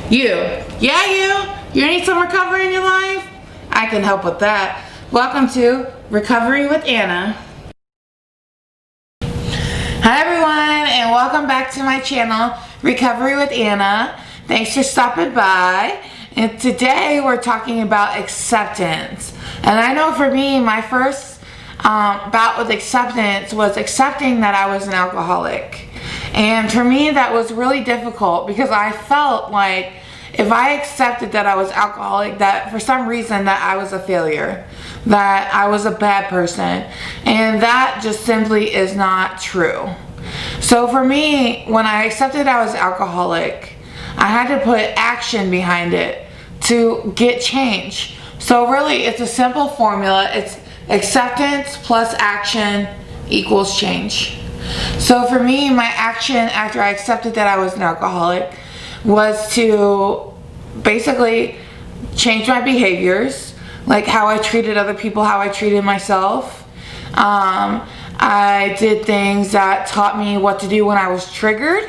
You. Yeah, you. You need some recovery in your life? I can help with that. Welcome to Recovery with Anna. Hi everyone, and welcome back to my channel, Recovery with Anna. Thanks for stopping by. And today we're talking about acceptance. And I know for me, my first bout with acceptance was accepting that I was an alcoholic. And for me, that was really difficult because I felt like if I accepted that I was alcoholic, that for some reason that I was a failure, that I was a bad person. And that just simply is not true. So for me, when I accepted I was alcoholic, I had to put action behind it to get change. So really, it's a simple formula. It's acceptance plus action equals change. So for me, my action after I accepted that I was an alcoholic was to basically change my behaviors, like how I treated other people, how I treated myself. I did things that taught me what to do when I was triggered.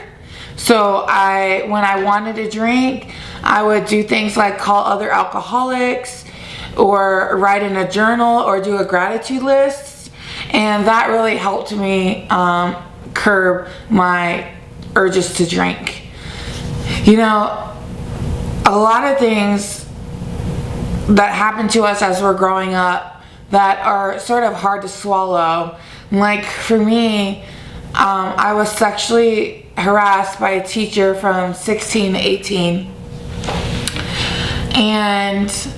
So when I wanted to drink, I would do things like call other alcoholics or write in a journal or do a gratitude list. And that really helped me curb my urges to drink. You know, a lot of things that happen to us as we're growing up that are sort of hard to swallow. Like for me, I was sexually harassed by a teacher from 16 to 18. And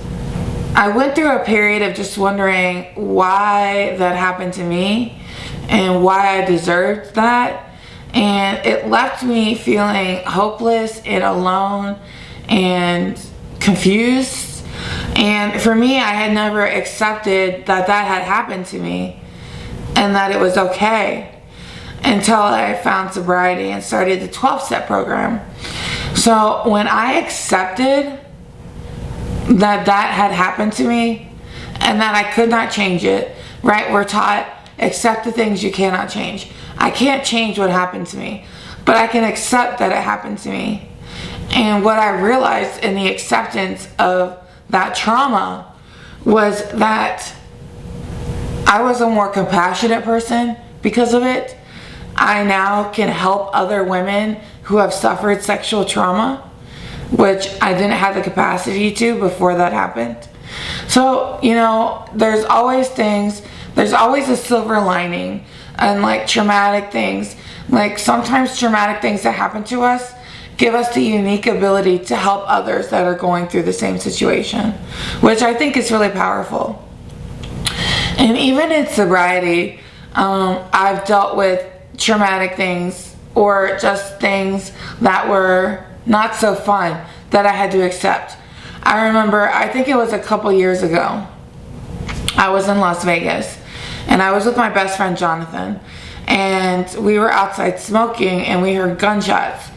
I went through a period of just wondering why that happened to me and why I deserved that. And it left me feeling hopeless and alone and confused. And for me, I had never accepted that that had happened to me and that it was okay until I found sobriety and started the 12-step program. So when I accepted that that had happened to me and that I could not change it, right? We're taught, accept the things you cannot change. I can't change what happened to me, but I can accept that it happened to me. And what I realized in the acceptance of that trauma was that I was a more compassionate person because of it. I now can help other women who have suffered sexual trauma, which I didn't have the capacity to before that happened. So, you know, there's always a silver lining and like traumatic things. Like sometimes traumatic things that happen to us give us the unique ability to help others that are going through the same situation, which I think is really powerful. And even in sobriety, I've dealt with traumatic things or just things that were not so fun that I had to accept. I remember, I think it was a couple years ago, I was in Las Vegas and I was with my best friend Jonathan, and we were outside smoking and we heard gunshots.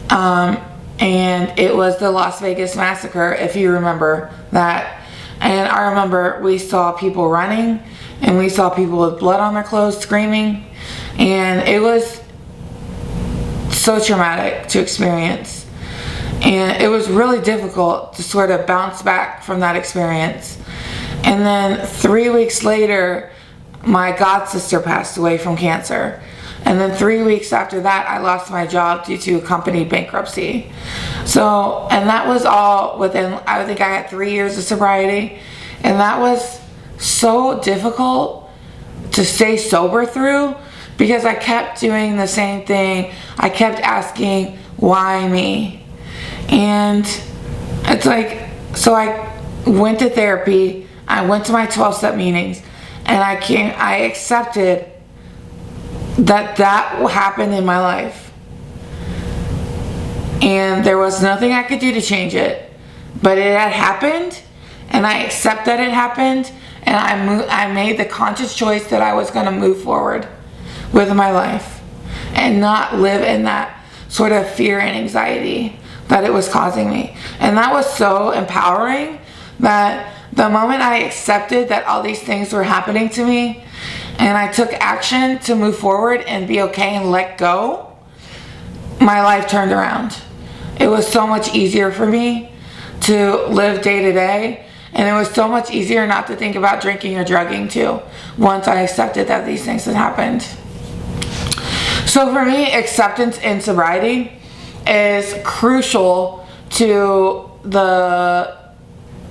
And it was the Las Vegas massacre, if you remember that. And I remember we saw people running and we saw people with blood on their clothes screaming, and it was so traumatic to experience. And it was really difficult to sort of bounce back from that experience. And then 3 weeks later, my god sister passed away from cancer. And then 3 weeks after that, I lost my job due to company bankruptcy. So, and that was all within, I think I had 3 years of sobriety. And that was so difficult to stay sober through because I kept doing the same thing. I kept asking, why me? And it's like, so I went to therapy, I went to my 12-step meetings, and I accepted that happened in my life. And there was nothing I could do to change it, but it had happened, and I accept that it happened, and I made the conscious choice that I was going to move forward with my life and not live in that sort of fear and anxiety that it was causing me. And that was so empowering that the moment I accepted that all these things were happening to me and I took action to move forward and be okay and let go, my life turned around. it was so much easier for me to live day to day. And it was so much easier not to think about drinking or drugging too, once I accepted that these things had happened. So for me, acceptance in sobriety is crucial to the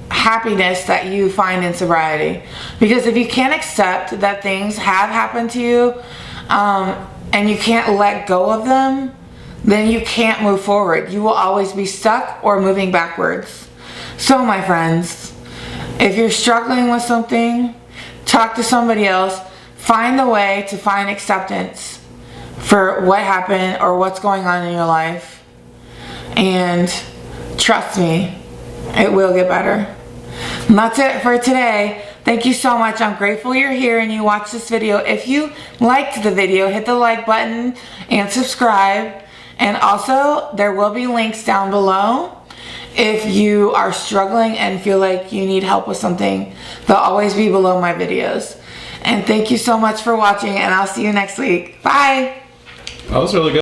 happiness that you find in sobriety. Because if you can't accept that things have happened to you, and you can't let go of them, then you can't move forward. You will always be stuck or moving backwards. So my friends, if you're struggling with something, talk to somebody else. Find a way to find acceptance for what happened or what's going on in your life. And trust me, it will get better. And that's it for today. Thank you so much. I'm grateful you're here and you watched this video. If you liked the video, hit the like button and subscribe. And also, there will be links down below. If you are struggling and feel like you need help with something, they'll always be below my videos. And thank you so much for watching, and I'll see you next week. Bye. That was really good.